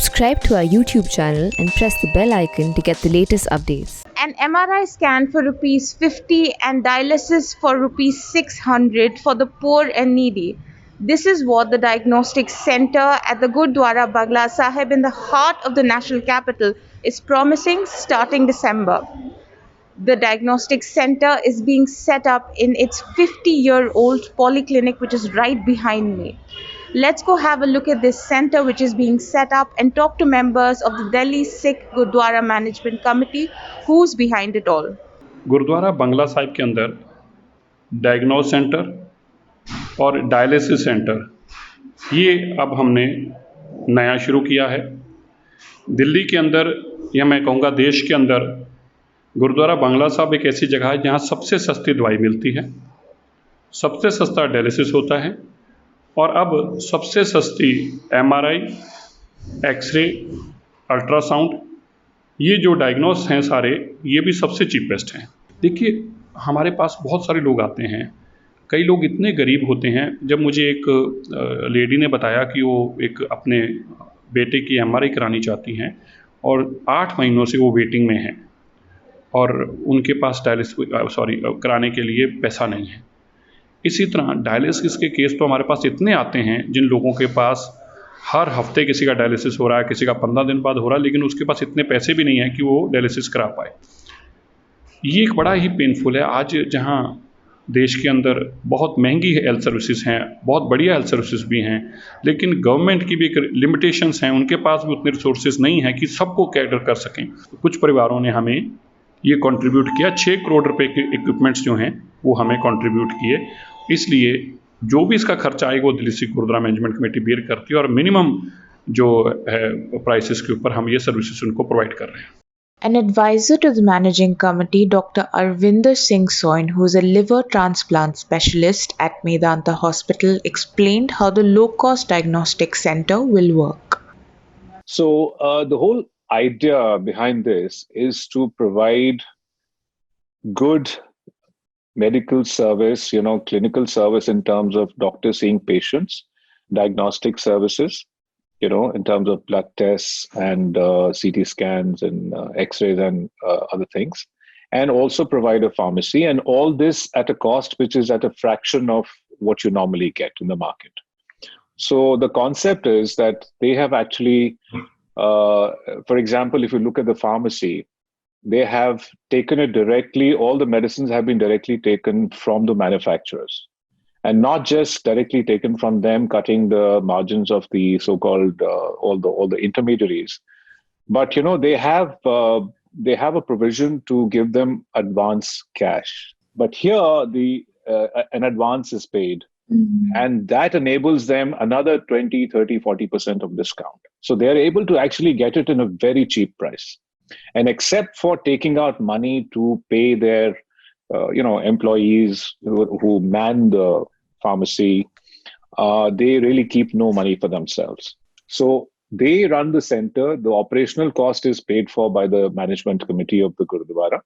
Subscribe to our YouTube channel and press the bell icon to get the latest updates. An MRI scan for rupees 50 and dialysis for rupees 600 for the poor and needy. This is what the diagnostic center at the Gurdwara Bangla Sahib in the heart of the national capital is promising starting December. The diagnostic center is being set up in its 50-year-old polyclinic, which is right behind me. Let's go have a look at this center which is being set up and talk to members of the Delhi Sikh Gurdwara Management Committee who's behind it all. Gurdwara Bangla Sahib के अंदर diagnose centre और dialysis centre ये अब हमने नया शुरू किया है। दिल्ली के अंदर या मैं कहूँगा देश के अंदर गुरुद्वारा बंगला साहिब एक ऐसी जगह है जहाँ सबसे सस्ती दवाई मिलती है, सबसे सस्ता डायलिसिस होता है और अब सबसे सस्ती MRI, एक्सरे, अल्ट्रासाउंड, ये जो डायग्नोस हैं सारे ये भी सबसे चीपेस्ट हैं। देखिए हमारे पास बहुत सारे लोग आते हैं, कई लोग इतने गरीब होते हैं। जब मुझे एक लेडी ने बताया कि वो एक अपने बेटे की MRI करानी चाहती हैं और 8 महीनों से वो वेटिंग में हैं और उनके पास कराने के लिए पैसा नहीं है। इसी तरह डायलिसिस के केस तो हमारे पास इतने आते हैं जिन लोगों के पास हर हफ्ते किसी का डायलिसिस हो रहा है, किसी का 15 दिन बाद हो रहा है, लेकिन उसके पास इतने पैसे भी नहीं हैं कि वो डायलिसिस करा पाए। ये एक बड़ा ही पेनफुल है। आज जहां देश के अंदर बहुत महंगी हेल्थ सर्विसेज हैं, बहुत बढ़िया हेल्थ सर्विसेज भी हैं, लेकिन गवर्नमेंट की भी एक लिमिटेशंस हैं, उनके पास भी उतने रिसोर्सेज नहीं हैं कि सबको कैटर कर सकें। कुछ परिवारों ने हमें ये कंट्रीब्यूट किया, 6 करोड़ रुपए के इक्विपमेंट्स जो हैं वो हमें कंट्रीब्यूट किए। इसलिए जो भी इसका खर्चा आएगा वो Delhi Sikh Gurdwara management committee bear करती है और मिनिमम जो है प्राइसेस के ऊपर हम ये सर्विसेज उनको प्रोवाइड कर रहे हैं। An advisor to the managing committee, Dr. Arvinder Singh Soin, who is a liver transplant specialist at Medanta Hospital, explained how the low-cost diagnostic center will work. So the whole idea behind this is to provide good medical service, clinical service in terms of doctors seeing patients, diagnostic services, in terms of blood tests and CT scans and X-rays and other things, and also provide a pharmacy, and all this at a cost which is at a fraction of what you normally get in the market. So the concept is that they have actually, for example, if you look at the pharmacy, they have taken it directly, all the medicines have been directly taken from the manufacturers. And not just directly taken from them, cutting the margins of the so-called all the intermediaries, but they have a provision to give them advance cash. But here an advance is paid, and that enables them another 20, 30, 40% of discount. So they are able to actually get it in a very cheap price. And except for taking out money to pay their employees who man the pharmacy, they really keep no money for themselves. So they run the center. The operational cost is paid for by the management committee of the Gurdwara.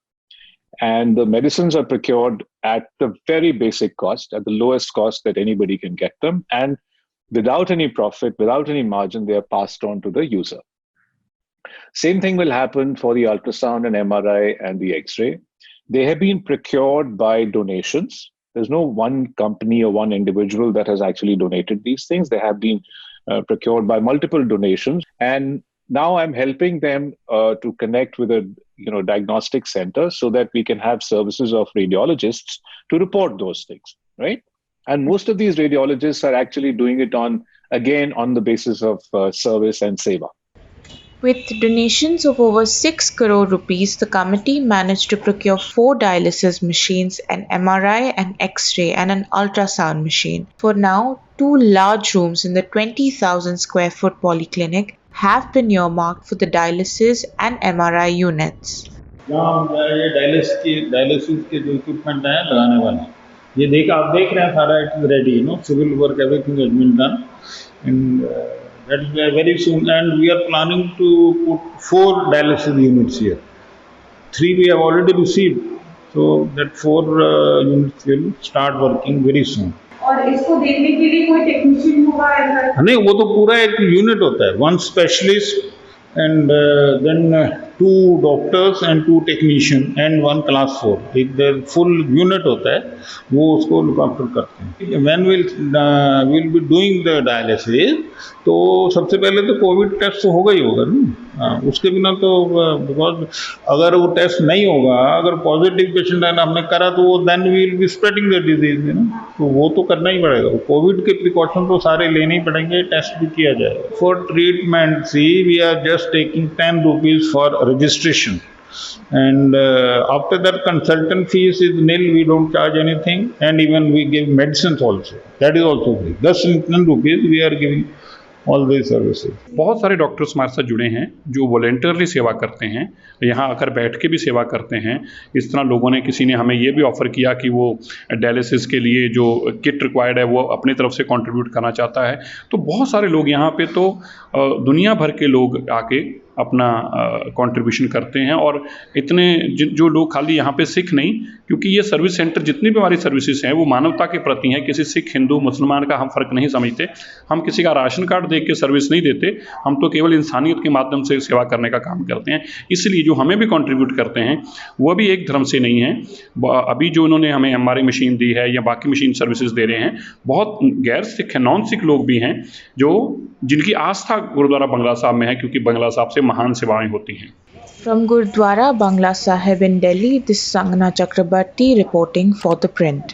And the medicines are procured at the very basic cost, at the lowest cost that anybody can get them. And without any profit, without any margin, they are passed on to the user. Same thing will happen for the ultrasound and MRI and the X-ray. They have been procured by donations. There's no one company or one individual that has actually donated these things. They have been procured by multiple donations. And now I'm helping them to connect with a diagnostic center so that we can have services of radiologists to report those things, right? And most of these radiologists are actually doing it on the basis of service and seva. With donations of over 6 crore rupees, the committee managed to procure 4 dialysis machines, an MRI, an X-ray and an ultrasound machine. For now, 2 large rooms in the 20,000 square foot polyclinic have been earmarked for the dialysis and MRI units. ये dialysis के जो equipment हैं लगाने वाले, ये आप देख रहे हैं सारा it is ready, civil work everything has been done and that will be very soon, and we are planning to put 4 dialysis units here. 3 we have already received, so that 4 units will start working very soon. और इसको देखने के लिए कोई technician होगा ऐसा? नहीं, वो तो पूरा एक यूनिट होता है, 1 specialist and then 2 doctors and 2 technician and 1 class 4, एक फुल यूनिट होता है, वो उसको लुक आफ्टर करते हैं। When will be doing the dialysis, तो सबसे पहले तो कोविड टेस्ट तो होगा ही होगा ना, उसके बिना तो बिकॉज अगर वो टेस्ट नहीं होगा, अगर पॉजिटिव पेशेंट है ना हमने करा, तो वो then we will be spreading the disease, तो वो तो करना ही पड़ेगा। कोविड के प्रिकॉशन तो सारे लेने ही पड़ेंगे, टेस्ट भी किया जाएगा। For treatment see we are just taking 10 rupees for registration, and after that consultant fees is nil, we don't charge anything, and even we give medicines also, that is also free. 10 rupees we are giving all these services. बहुत सारे doctors हमारे साथ जुड़े हैं जो voluntarily सेवा करते हैं, यहाँ आकर बैठ के भी सेवा करते हैं। इस तरह लोगों ने, किसी ने हमें ये भी ऑफ़र किया कि वो डायलिसिस के लिए जो किट रिक्वायर्ड है वो अपनी तरफ से कंट्रीब्यूट करना चाहता है। तो बहुत सारे लोग यहाँ पे तो दुनिया भर के लोग आके अपना कंट्रीब्यूशन करते हैं, और इतने जो लोग खाली यहाँ पे सिख नहीं, क्योंकि ये सर्विस सेंटर जितनी भी हमारी सर्विसेज हैं वो मानवता के प्रति हैं। किसी सिख, हिंदू, मुसलमान का हम फ़र्क नहीं समझते। हम किसी का राशन कार्ड देख के सर्विस नहीं देते, हम तो केवल इंसानियत के माध्यम से सेवा करने का काम करते हैं। इसलिए जो हमें भी कंट्रीब्यूट करते हैं वो भी एक धर्म से नहीं है। अभी जो उन्होंने हमें हमारी मशीन दी है या बाकी मशीन सर्विसेज दे रहे हैं, बहुत गैर सिख है, नॉन सिख लोग भी हैं जो जिनकी आस्था गुरुद्वारा बंगला साहब में है, क्योंकि बंगला साहब से महान सेवाएं होती हैं। From Gurdwara Bangla Sahib in Delhi, this is Sangana Chakrabarti reporting for The Print.